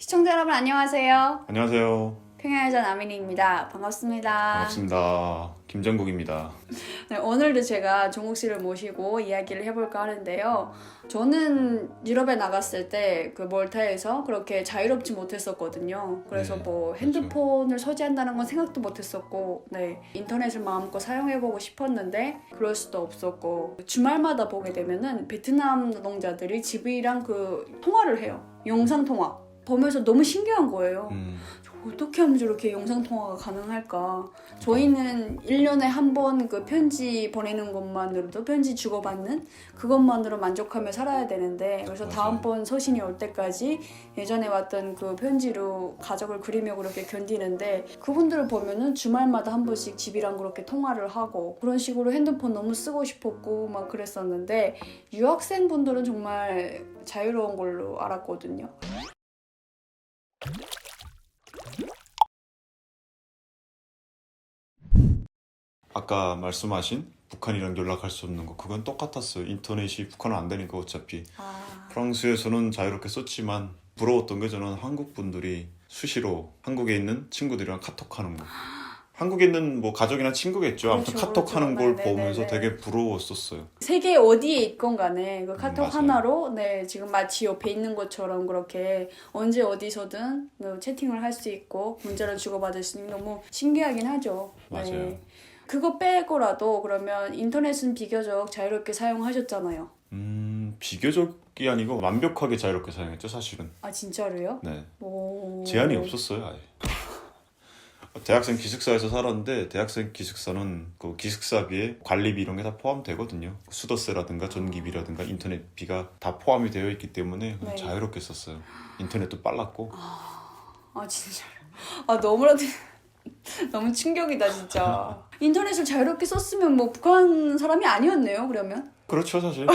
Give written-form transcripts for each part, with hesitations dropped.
시청자 여러분 안녕하세요. 안녕하세요. 평양여자 나민이입니다. 반갑습니다. 반갑습니다. 김정국입니다. 네, 오늘도 제가 종국 씨를 모시고 이야기를 해볼까 하는데요. 저는 유럽에 나갔을 때 그 몰타에서 그렇게 자유롭지 못했었거든요. 그래서 네, 뭐 핸드폰을 소지한다는 건 생각도 못했었고, 네, 인터넷을 마음껏 사용해보고 싶었는데 그럴 수도 없었고, 주말마다 보게 되면은 베트남 노동자들이 집이랑 그 통화를 해요. 영상 통화. 보면서 너무 신기한 거예요. 어떻게 하면 저렇게 영상통화가 가능할까? 저희는 1년에 한 번 그 편지 보내는 것만으로도 편지 주고받는 그것만으로 만족하며 살아야 되는데 그래서 맞아요. 다음번 서신이 올 때까지 예전에 왔던 그 편지로 가족을 그리며 그렇게 견디는데 그분들을 보면은 주말마다 한 번씩 집이랑 그렇게 통화를 하고 그런 식으로 핸드폰 너무 쓰고 싶었고 막 그랬었는데 유학생분들은 정말 자유로운 걸로 알았거든요. 아까 말씀하신 북한이랑 연락할 수 없는 거 그건 똑같았어요. 인터넷이 북한은 안 되니까 어차피. 프랑스에서는 자유롭게 썼지만 부러웠던 게 저는 한국 분들이 수시로 한국에 있는 친구들이랑 카톡하는 거. 한국에 있는 뭐 가족이나 친구겠죠. 아무튼 그렇죠, 카톡하는 그렇죠. 걸 네네네네. 보면서 되게 부러웠었어요. 세계 어디에 있건 간에 그 카톡 맞아요. 하나로 네 지금 마치 옆에 있는 것처럼 그렇게 언제 어디서든 채팅을 할 수 있고 문자를 주고받을 수 있는 너무 신기하긴 하죠. 맞아요. 네. 그거 빼고라도 그러면 인터넷은 비교적 자유롭게 사용하셨잖아요. 비교적이 아니고 완벽하게 자유롭게 사용했죠, 사실은. 아 진짜로요? 네. 오. 제한이 없었어요, 아예. 대학생 기숙사에서 살았는데 대학생 기숙사는 그 기숙사비에 관리비 이런 게 다 포함되거든요. 수도세라든가 전기비라든가 인터넷비가 다 포함이 되어 있기 때문에 그냥 네. 자유롭게 썼어요. 인터넷도 빨랐고. 아 진짜요? 아 너무나도 너무 충격이다 진짜. 인터넷을 자유롭게 썼으면 뭐 북한 사람이 아니었네요 그러면. 그렇죠, 사실.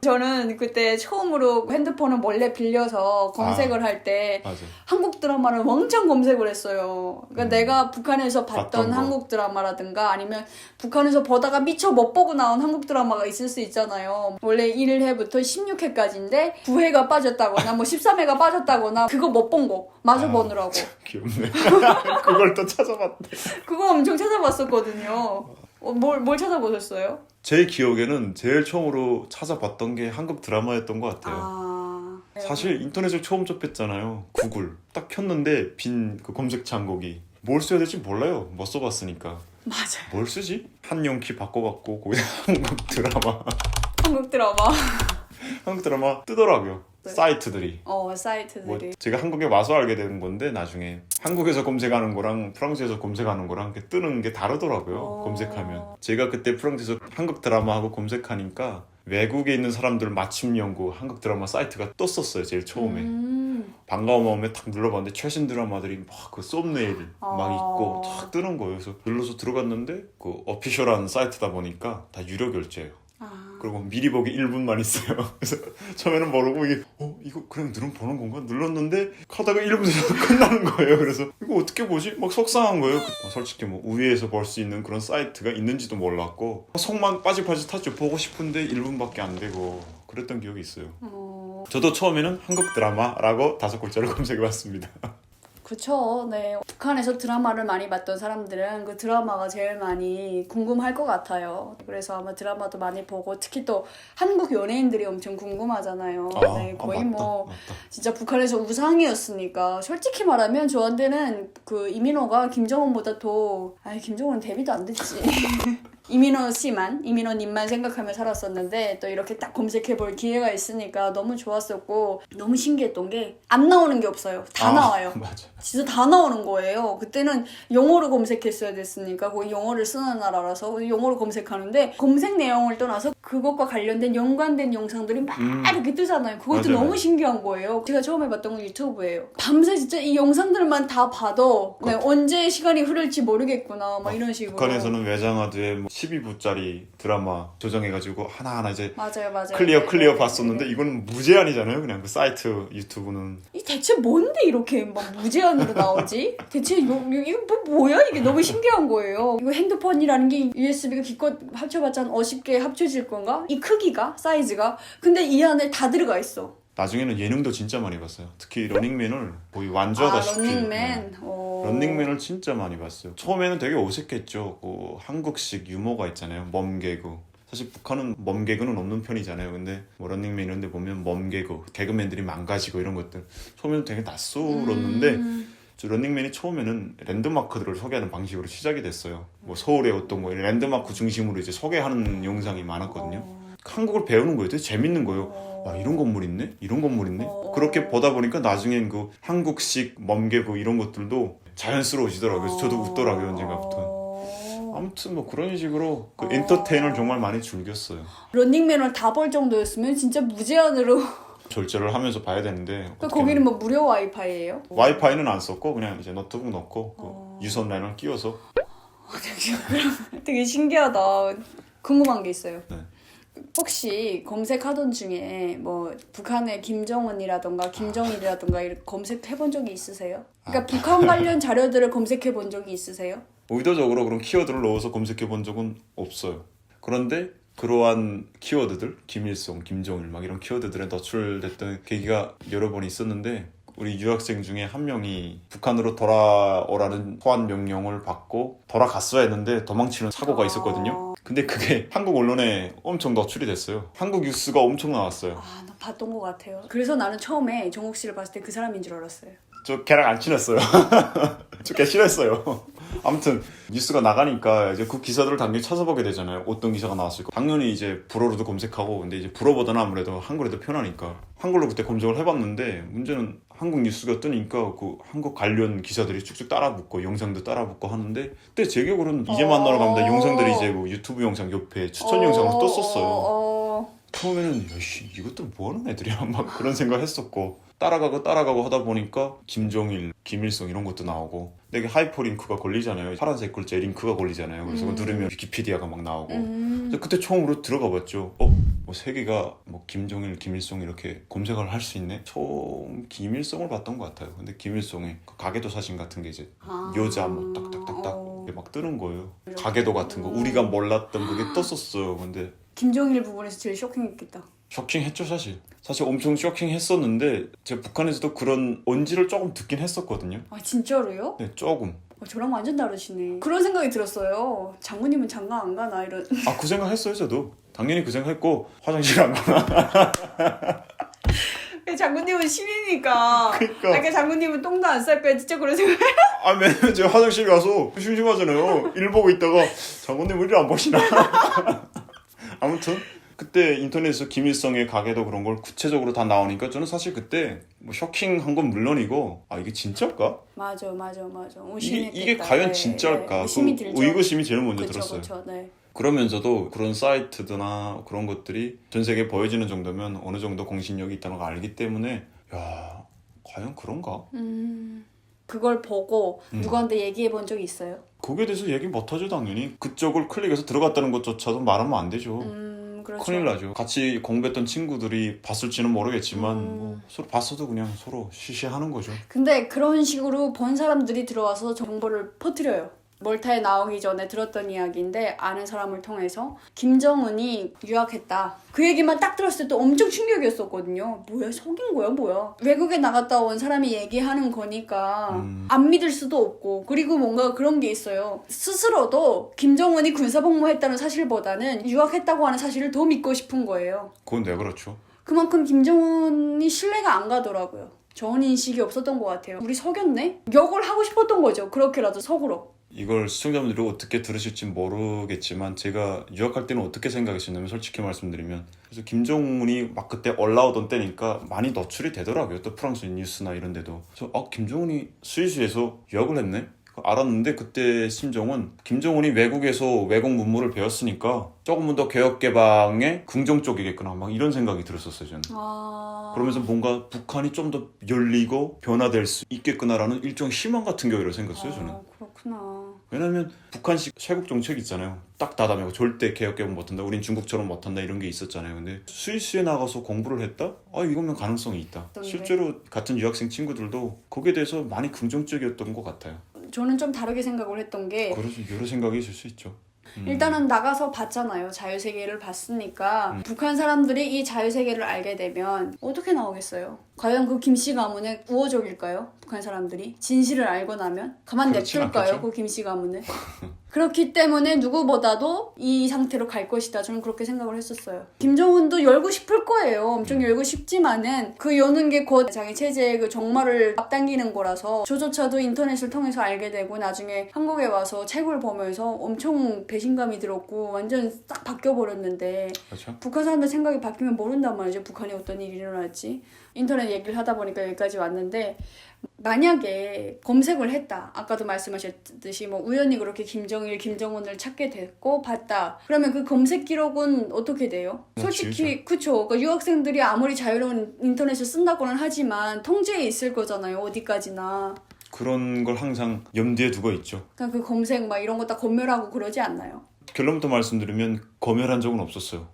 저는 그때 처음으로 핸드폰을 몰래 빌려서 검색을 할 때 맞아요. 한국 드라마를 왕창 검색을 했어요. 그러니까 내가 북한에서 봤던 봤던 거. 한국 드라마라든가 아니면 북한에서 보다가 미처 못 보고 나온 한국 드라마가 있을 수 있잖아요. 원래 1회부터 16회까지인데 9회가 빠졌다거나 뭐 13회가 빠졌다거나 그거 못 본 거 마저 보느라고. 귀엽네. 그걸 또 찾아봤대. 그거 엄청 찾아봤었거든요. 뭘 찾아보셨어요? 제 기억에는 제일 처음으로 찾아봤던 게 한국 드라마였던 것 같아요. 사실 인터넷을 처음 접했잖아요. 구글 딱 켰는데 빈 그 검색창 거기 뭘 써야 될지 몰라요. 못 써봤으니까. 맞아요. 뭘 쓰지? 한영키 바꿔갖고 거기다 한국 드라마 한국 드라마. 한국 드라마 뜨더라고요. 네. 사이트들이. 사이트들이. 뭐 제가 한국에 와서 알게 되는 건데 나중에 한국에서 검색하는 거랑 프랑스에서 검색하는 거랑 뜨는 게 다르더라고요. 검색하면. 제가 그때 프랑스에서 한국 드라마하고 검색하니까 외국에 있는 사람들 맞춤 연구 한국 드라마 사이트가 떴었어요. 제일 처음에. 반가운 마음에 탁 눌러봤는데 최신 드라마들이 막 그 썸네일 막 있고 탁 뜨는 거예요. 그래서 눌러서 들어갔는데 그 어피셜한 사이트다 보니까 다 유료 결제예요. 그리고 미리 보기 1분만 있어요. 그래서 처음에는 모르고 이게 이거 그냥 누르면 보는 건가? 눌렀는데 하다가 1분 돼서 끝나는 거예요. 그래서 이거 어떻게 보지? 막 속상한 거예요. 솔직히 뭐 우회해서 볼 수 있는 그런 사이트가 있는지도 몰랐고 속만 빠짓빠짓하죠. 보고 싶은데 1분밖에 안 되고 그랬던 기억이 있어요. 저도 처음에는 한국 드라마라고 5글자를 검색해봤습니다. 그쵸. 네. 북한에서 드라마를 많이 봤던 사람들은 그 드라마가 제일 많이 궁금할 것 같아요. 그래서 아마 드라마도 많이 보고 특히 또 한국 연예인들이 엄청 궁금하잖아요. 네, 거의 맞다, 뭐 맞다. 진짜 북한에서 우상이었으니까 솔직히 말하면 저한테는 그 이민호가 김정은보다 더 김정은은 데뷔도 안 됐지. 이민호님만 생각하며 살았었는데 또 이렇게 딱 검색해볼 기회가 있으니까 너무 좋았었고 너무 신기했던 게 안 나오는 게 없어요. 다 나와요. 맞아. 진짜 다 나오는 거예요. 그때는 영어로 검색했어야 됐으니까 거기 영어를 쓰는 나라라서 영어로 검색하는데 검색 내용을 떠나서 그것과 관련된 연관된 영상들이 막 이렇게 뜨잖아요. 그것도 맞아요. 너무 신기한 거예요. 제가 처음에 봤던 건 유튜브예요. 밤새 진짜 이 영상들만 다 봐도 네, 언제 시간이 흐를지 모르겠구나 막 이런 식으로. 북한에서는 외장하드에 12부짜리 드라마 조정해가지고 하나하나 이제 맞아요. 클리어 봤었는데 이거는 무제한이잖아요. 그냥 그 사이트 유튜브는. 이 대체 뭔데 이렇게 막 무제한으로 나오지? 대체 이거 뭐야? 이게 너무 신기한 거예요. 이거 핸드폰이라는 게 USB가 기껏 합쳐봤자 한 50개 합쳐질 건가? 이 크기가? 사이즈가? 근데 이 안에 다 들어가 있어. 나중에는 예능도 진짜 많이 봤어요. 특히 러닝맨을 거의 완주하다시피. 런닝맨. 런닝맨을 진짜 많이 봤어요. 처음에는 되게 어색했죠. 그 한국식 유머가 있잖아요. 멈개그. 사실 북한은 멈개그는 없는 편이잖아요. 근데 뭐 런닝맨 이런 데 보면 멈개그, 개그맨들이 망가지고 이런 것들 처음에는 되게 낯설었는데 저 런닝맨이 처음에는 랜드마크들을 소개하는 방식으로 시작이 됐어요. 뭐 서울의 어떤 뭐 랜드마크 중심으로 이제 소개하는 영상이 많았거든요. 한국을 배우는 거예요. 되게 재밌는 거예요. 아, 이런 건물 있네? 이런 건물 있네? 그렇게 보다 보니까 나중엔 그 한국식 멈개그 이런 것들도 자연스러워지더라고요. 그래서 저도 웃더라고요, 언젠가부터. 아무튼 뭐 그런 식으로 그 엔터테인을 정말 많이 즐겼어요. 런닝맨을 다 볼 정도였으면 진짜 무제한으로. 절제를 하면서 봐야 되는데 거기는 뭐 무료 와이파이예요? 와이파이는 안 썼고 그냥 이제 노트북 넣고 그 유선 라인을 끼워서. 되게 신기하다. 궁금한 게 있어요. 네. 혹시 검색하던 중에 뭐 북한의 김정은이라던가 김정일이라던가 이렇게 검색해본 적이 있으세요? 그러니까 북한 관련 자료들을 검색해본 적이 있으세요? 의도적으로 그런 키워드를 넣어서 검색해 본 적은 없어요. 그런데 그러한 키워드들, 김일성, 김정일 막 이런 키워드들에 노출됐던 계기가 여러 번 있었는데 우리 유학생 중에 한 명이 북한으로 돌아오라는 소환 명령을 받고 돌아갔어야 했는데 도망치는 사고가 있었거든요. 근데 그게 한국 언론에 엄청 노출이 됐어요. 한국 뉴스가 엄청 나왔어요. 아, 나 봤던 것 같아요. 그래서 나는 처음에 정욱 씨를 봤을 때 그 사람인 줄 알았어요. 저 걔랑 안 친했어요. 저 걔 싫어했어요. 아무튼 뉴스가 나가니까 이제 그 기사들을 당연히 찾아보게 되잖아요. 어떤 기사가 나왔을까. 당연히 이제 불어로도 검색하고 근데 이제 불어보다는 아무래도 한글에도 편하니까 한글로 그때 검색을 해봤는데 문제는 한국 뉴스가 뜨니까 그 한국 관련 기사들이 쭉쭉 따라붙고 영상도 따라붙고 하는데 그때 제 기억으로는 이제 만나러 갑니다. 영상들이 이제 뭐 유튜브 영상 옆에 추천 영상도 떴었어요. 처음에는 야씨 이것도 뭐하는 애들이야 막 그런 생각 했었고 따라가고 하다 보니까 김정일, 김일성 이런 것도 나오고 근데 하이퍼링크가 걸리잖아요. 파란색 글자에 링크가 걸리잖아요. 그래서 그거 누르면 위키피디아가 막 나오고 그래서 그때 처음으로 들어가 봤죠. 뭐 세계가 뭐 김정일, 김일성 이렇게 검색을 할 수 있네? 처음 김일성을 봤던 것 같아요. 근데 김일성의 그 가계도 사진 같은 게 이제 여자 뭐 딱딱딱딱 이게 막 뜨는 거예요. 가계도 같은 거 우리가 몰랐던 그게 떴었어요. 근데 김정일 부분에서 제일 쇼킹했겠다. 쇼킹했죠 사실. 사실 엄청 쇼킹했었는데 제가 북한에서도 그런 언지를 조금 듣긴 했었거든요. 아, 진짜로요? 네, 조금. 저랑 완전 다르시네. 그런 생각이 들었어요. 장모님은 장가 안 가나 이런. 아, 그 생각 했어요 저도. 당연히 그 생각했고 화장실 안 가나. 장모님은 신이니까. 그러니까 장모님은 똥도 안 쌀 거야. 진짜 그런 생각. 아, 맨날 제가 화장실 가서 심심하잖아요. 일 보고 있다가 장모님 일 안 보시나. 아무튼 그때 인터넷에서 김일성의 가계도 그런 걸 구체적으로 다 나오니까 저는 사실 그때 뭐 쇼킹한 건 물론이고 아 이게 진짜일까? 맞아. 이게 과연 진짜일까? 의심이 그 들죠. 의구심이 제일 먼저 그쵸, 들었어요. 그쵸, 네. 그러면서도 그런 사이트나 그런 것들이 전 세계에 보여지는 정도면 어느 정도 공신력이 있다는 걸 알기 때문에 야 과연 그런가? 그걸 보고 누구한테 얘기해 본 적이 있어요? 거기에 대해서 얘기 못하죠 당연히. 그쪽을 클릭해서 들어갔다는 것조차도 말하면 안 되죠. 그렇죠. 큰일 나죠. 같이 공부했던 친구들이 봤을지는 모르겠지만 뭐 서로 봤어도 그냥 서로 시시하는 거죠. 근데 그런 식으로 본 사람들이 들어와서 정보를 퍼뜨려요. 몰타에 나오기 전에 들었던 이야기인데 아는 사람을 통해서 김정은이 유학했다. 그 얘기만 딱 들었을 때 또 엄청 충격이었었거든요. 뭐야 속인 거야 뭐야. 외국에 나갔다 온 사람이 얘기하는 거니까 안 믿을 수도 없고 그리고 뭔가 그런 게 있어요. 스스로도 김정은이 군사복무했다는 사실보다는 유학했다고 하는 사실을 더 믿고 싶은 거예요. 그건 네 그렇죠. 그만큼 김정은이 신뢰가 안 가더라고요. 좋은 인식이 없었던 것 같아요. 우리 속였네? 욕을 하고 싶었던 거죠. 그렇게라도 속으로. 이걸 시청자분들이 어떻게 들으실지 모르겠지만 제가 유학할 때는 어떻게 생각했었냐면 솔직히 말씀드리면 그래서 김정은이 막 그때 올라오던 때니까 많이 노출이 되더라고요. 또 프랑스 뉴스나 이런 데도. 그래서 김정은이 스위스에서 유학을 했네? 알았는데 그때 심정은 김정은이 외국에서 외국 문물을 배웠으니까 조금은 더 개혁개방의 긍정 쪽이겠구나 막 이런 생각이 들었었어요 저는. 그러면서 뭔가 북한이 좀 더 열리고 변화될 수 있겠구나라는 일종의 희망 같은 게 오히려 생겼어요 저는. 그렇구나. 왜냐면 북한식 쇄국 정책 있잖아요. 딱 닫아매고 절대 개혁개방 못한다. 우린 중국처럼 못한다 이런 게 있었잖아요. 근데 스위스에 나가서 공부를 했다? 이거면 가능성이 있다. 실제로 같은 유학생 친구들도 거기에 대해서 많이 긍정적이었던 것 같아요. 저는 좀 다르게 생각을 했던 게 그래서 여러 생각이 있을 수 있죠. 일단은 나가서 봤잖아요. 자유세계를 봤으니까 북한 사람들이 이 자유세계를 알게 되면 어떻게 나오겠어요? 과연 그 김씨 가문은 우호적일까요? 북한 사람들이 진실을 알고 나면 가만 그렇진 냅둘까요? 않겠죠. 그 김씨 가문은 그렇기 때문에 누구보다도 이 상태로 갈 것이다. 저는 그렇게 생각을 했었어요. 김정은도 열고 싶을 거예요. 엄청 열고 싶지만은 그 여는 게 곧 자기 체제의 그 종말을 앞당기는 거라서 저조차도 인터넷을 통해서 알게 되고 나중에 한국에 와서 책을 보면서 엄청 배신감이 들었고 완전 싹 바뀌어버렸는데 그렇죠. 북한 사람들 생각이 바뀌면 모른단 말이죠. 북한에 어떤 일이 일어날지. 인터넷 얘기를 하다 보니까 여기까지 왔는데 만약에 검색을 했다. 아까도 말씀하셨듯이 뭐 우연히 그렇게 김정일, 김정은을 찾게 됐고 봤다. 그러면 그 검색 기록은 어떻게 돼요? 솔직히 그쵸. 그러니까 유학생들이 아무리 자유로운 인터넷을 쓴다고는 하지만 통제에 있을 거잖아요. 어디까지나. 그런 걸 항상 염두에 두고 있죠. 그러니까 그 검색 막 이런 거 다 검열하고 그러지 않나요? 결론부터 말씀드리면 검열한 적은 없었어요.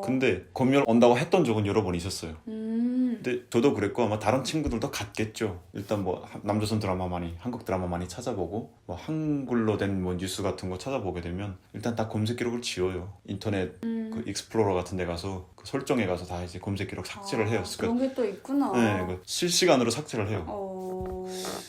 근데 검열 온다고 했던 적은 여러 번 있었어요. 근데 저도 그랬고 아마 다른 친구들도 같겠죠. 일단 뭐 남조선 드라마 많이, 한국 드라마 많이 찾아보고 뭐 한글로 된 뭐 뉴스 같은 거 찾아보게 되면 일단 다 검색 기록을 지워요. 인터넷 그 익스플로러 같은 데 가서 그 설정에 가서 다 이제 검색 기록 삭제를 해요. 그런 게 또 있구나. 네, 그 실시간으로 삭제를 해요.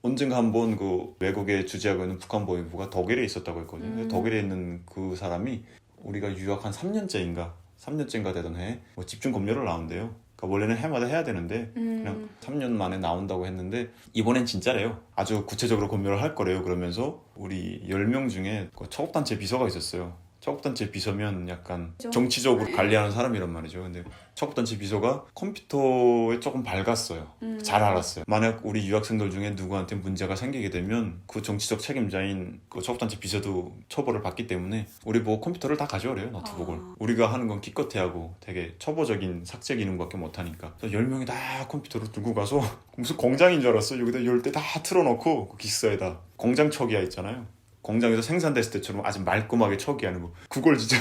언젠가 한번 그 외국에 주재하고 있는 북한 보위부가 독일에 있었다고 했거든요. 독일에 있는 그 사람이 우리가 유학 한 3년째인가 되던 해에 뭐 집중 검열을 나온대요. 그러니까 원래는 해마다 해야 되는데 그냥 3년 만에 나온다고 했는데 이번엔 진짜래요. 아주 구체적으로 검열을 할 거래요. 그러면서 우리 10명 중에 그 초급단체 비서가 있었어요. 초급단체 비서면 약간 정치적으로 관리하는 사람이란 말이죠. 근데 초급단체 비서가 컴퓨터에 조금 밝았어요. 잘 알았어요. 만약 우리 유학생들 중에 누구한테 문제가 생기게 되면 그 정치적 책임자인 그 초급단체 비서도 처벌을 받기 때문에 우리 보고 컴퓨터를 다 가져오래요. 노트북을. 우리가 하는 건 기껏해하고 되게 초보적인 삭제 기능밖에 못하니까 10명이 다 컴퓨터를 들고 가서 무슨 공장인 줄 알았어. 여기다 열 때 다 틀어놓고 그 기스에다 공장 초기화 있잖아요. 공장에서 생산됐을 때처럼 아주 말끔하게 초기하는 거. 그걸 진짜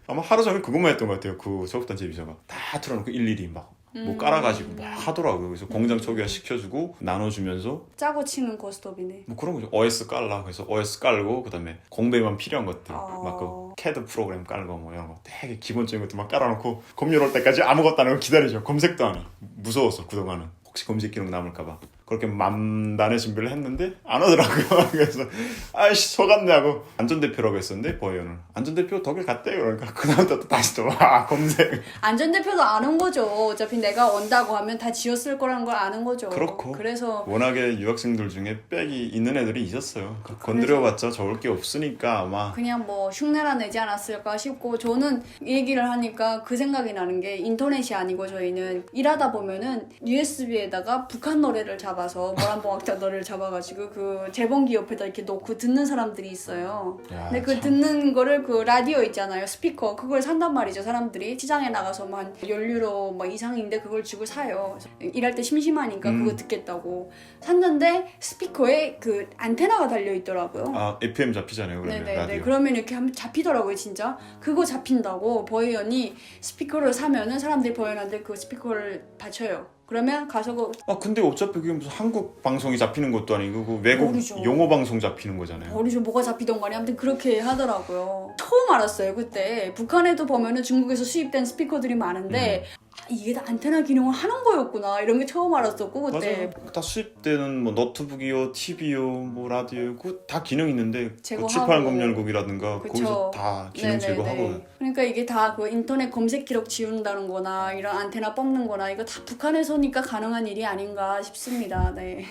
아마 하루 종일 그것만 했던 것 같아요. 그 초급단체 비서가 다 틀어놓고 일일이 막 뭐 깔아가지고 막 하더라고요. 그래서 공장 초기화 시켜주고 나눠주면서 짜고 치는 고스톱이네. 뭐 그런 거죠. OS 깔라. 그래서 OS 깔고 그다음에 공배만 필요한 것들 막 그 CAD 프로그램 깔고 뭐 이런 거 되게 기본적인 것들 막 깔아놓고 검열 올 때까지 아무것도 안 하고 기다리죠. 검색도 안 해. 무서웠어 그동안은. 혹시 검색 기록 남을까봐. 그렇게 만단의 준비를 했는데 안 오더라고요. 그래서 아이씨 속았네 하고 안전대표라고 했었는데 보이오는 안전대표 독일 갔대요. 그러니까 그다음부터 또 다시 또 검색. 안전대표도 아는 거죠. 어차피 내가 온다고 하면 다 지웠을 거라는 걸 아는 거죠. 그렇고 그래서 워낙에 유학생들 중에 백이 있는 애들이 있었어요. 건드려봤자 좋을 게 없으니까 아마 그냥 뭐 흉내나 내지 않았을까 싶고 저는 이 얘기를 하니까 그 생각이 나는 게 인터넷이 아니고 저희는 일하다 보면은 USB에다가 북한 노래를 잡아서 모란봉악자 노래를 잡아가지고 그 재봉기 옆에다 이렇게 놓고 듣는 사람들이 있어요. 야, 근데 그 듣는 거를 그 라디오 있잖아요. 스피커 그걸 산단 말이죠. 사람들이 시장에 나가서 뭐 한 10유로 뭐 이상인데 그걸 주고 사요. 일할 때 심심하니까 그거 듣겠다고 샀는데 스피커에 그 안테나가 달려있더라고요. 아 FM 잡히잖아요. 그러면 네네네. 라디오. 그러면 이렇게 하면 잡히더라고요, 진짜. 그거 잡힌다고 버이언이 스피커를 사면은 사람들이 버이언한테 그 스피커를 받쳐요. 그러면 가서 그 근데 어차피 그게 무슨 한국 방송이 잡히는 것도 아니고 그 외국 모르죠. 영어 방송 잡히는 거잖아요. 어디서 뭐가 잡히던 간에 아무튼 그렇게 하더라고요. 처음 알았어요, 그때. 북한에도 보면은 중국에서 수입된 스피커들이 많은데 이게 다 안테나 기능을 하는 거였구나 이런 게 처음 알았었고 그때. 맞아요. 다 수입되는 뭐 노트북이요, TV요, 뭐 라디오 그 다 기능 있는데 그 제거하고. 칠판 검열국이라든가 그쵸. 거기서 다 기능 제거하고. 그러니까 이게 다 그 인터넷 검색 기록 지운다는 거나 이런 안테나 뽑는 거나 이거 다 북한에서니까 가능한 일이 아닌가 싶습니다. 네.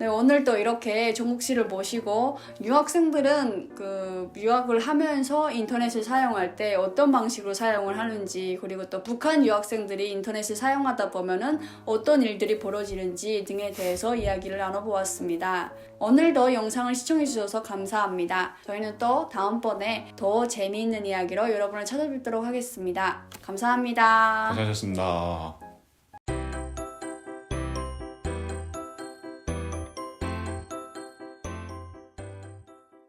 네, 오늘 또 이렇게 종국 씨를 모시고 유학생들은 그 유학을 하면서 인터넷을 사용할 때 어떤 방식으로 사용을 하는지 그리고 또 북한 유학생들이 인터넷을 사용하다 보면은 어떤 일들이 벌어지는지 등에 대해서 이야기를 나눠보았습니다. 오늘도 영상을 시청해주셔서 감사합니다. 저희는 또 다음번에 더 재미있는 이야기로 여러분을 찾아뵙도록 하겠습니다. 감사합니다. 고생하셨습니다.